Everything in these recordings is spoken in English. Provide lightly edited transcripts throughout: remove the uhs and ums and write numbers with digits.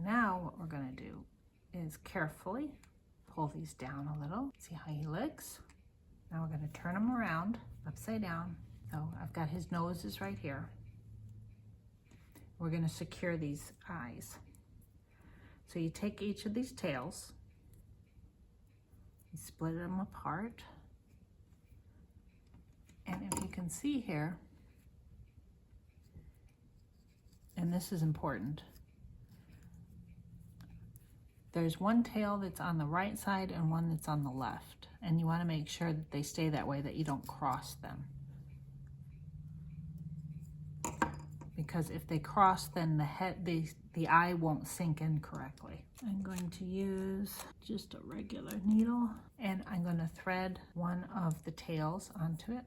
now what we're going to do is carefully pull these down a little. See how he looks? Now we're going to turn him around upside down. So I've got his nose is right here. We're going to secure these eyes. So you take each of these tails, you split them apart, and if you can see here, and this is important, there's one tail that's on the right side and one that's on the left, and you want to make sure that they stay that way, that you don't cross them. Because if they cross, then the eye won't sink in correctly. I'm going to use just a regular needle, and I'm going to thread one of the tails onto it.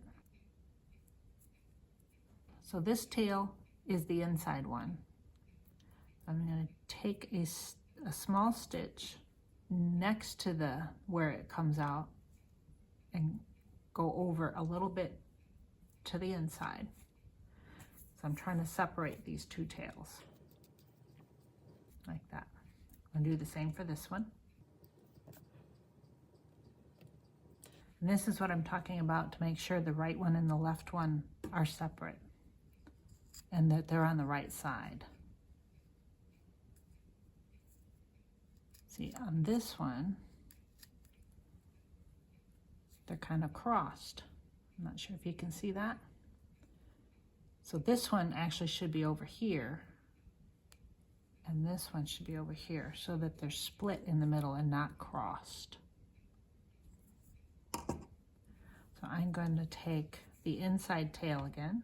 So this tail is the inside one. I'm going to take a small stitch next to where it comes out and go over a little bit to the inside. So I'm trying to separate these two tails like that. I'm going to do the same for this one. And this is what I'm talking about, to make sure the right one and the left one are separate and that they're on the right side. See, on this one, they're kind of crossed. I'm not sure if you can see that. So this one actually should be over here, and this one should be over here, so that they're split in the middle and not crossed. So I'm going to take the inside tail again,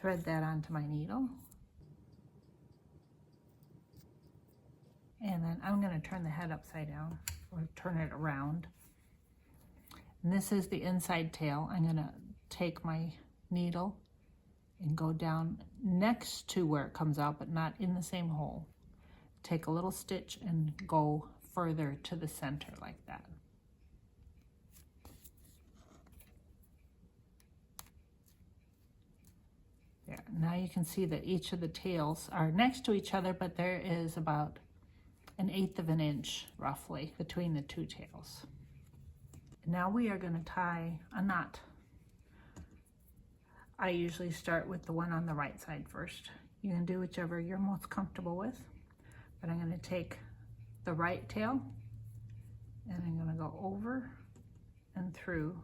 thread that onto my needle, and then I'm going to turn the head upside down, or turn it around. And this is the inside tail. I'm going to take my needle and go down next to where it comes out, but not in the same hole. Take a little stitch and go further to the center like that. There. Now you can see that each of the tails are next to each other, but there is about 1/8 of an inch roughly between the two tails. Now we are going to tie a knot. I usually start with the one on the right side first. You can do whichever you're most comfortable with, but I'm going to take the right tail and I'm going to go over and through.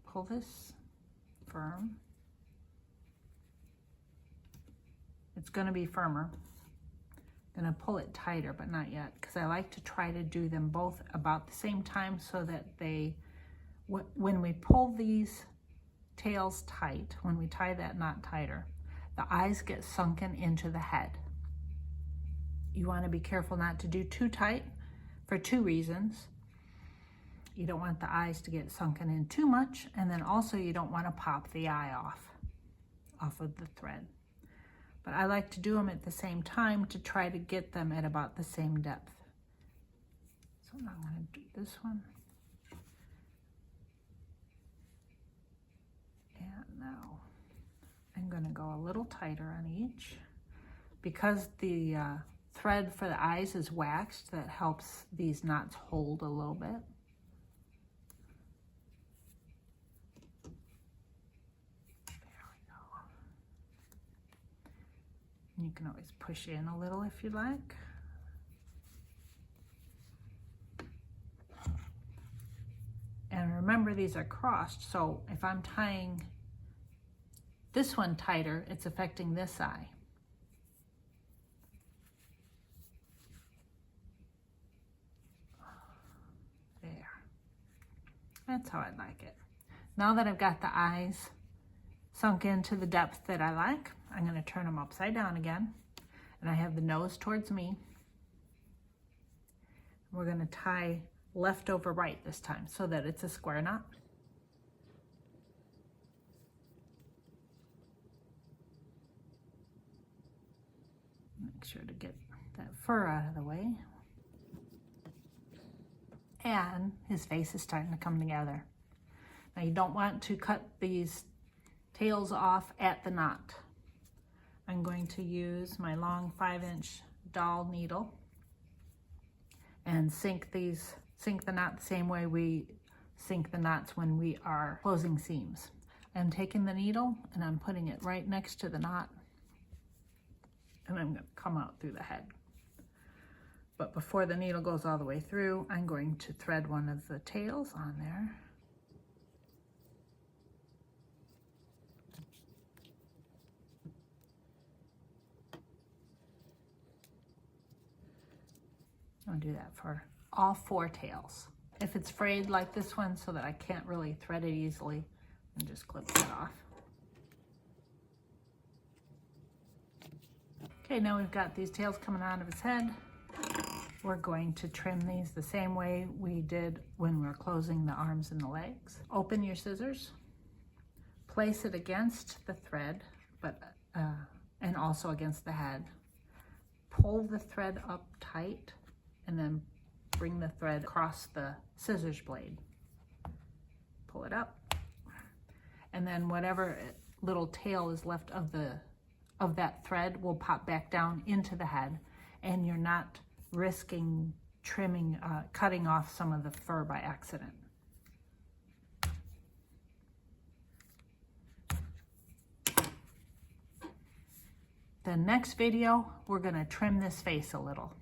Pull this firm. It's going to be firmer. I'm going to pull it tighter, but not yet, because I like to try to do them both about the same time so that when we pull these tails tight, when we tie that knot tighter, the eyes get sunken into the head. You want to be careful not to do too tight for two reasons. You don't want the eyes to get sunken in too much, and then also you don't want to pop the eye off of the thread. But I like to do them at the same time to try to get them at about the same depth. So now I'm going to do this one. And now I'm going to go a little tighter on each. Because the thread for the eyes is waxed, that helps these knots hold a little bit. You can always push in a little if you like. And remember, these are crossed, so if I'm tying this one tighter, it's affecting this eye. There. That's how I like it. Now that I've got the eyes sunk into the depth that I like, I'm going to turn them upside down again, and I have the nose towards me. We're going to tie left over right this time so that it's a square knot. Make sure to get that fur out of the way. And his face is starting to come together. Now you don't want to cut these tails off at the knot. I'm going to use my long 5-inch doll needle and sink the knot the same way we sink the knots when we are closing seams. I'm taking the needle and I'm putting it right next to the knot, and I'm going to come out through the head. But before the needle goes all the way through, I'm going to thread one of the tails on there. I'll do that for all 4 tails. If it's frayed like this one so that I can't really thread it easily, and just clip that off. Okay, now we've got these tails coming out of his head. We're going to trim these the same way we did when we were closing the arms and the legs. Open your scissors, place it against the thread, and also against the head. Pull the thread up tight, and then bring the thread across the scissors blade. Pull it up, and then whatever little tail is left of that thread will pop back down into the head, and you're not risking cutting off some of the fur by accident. The next video, we're going to trim this face a little.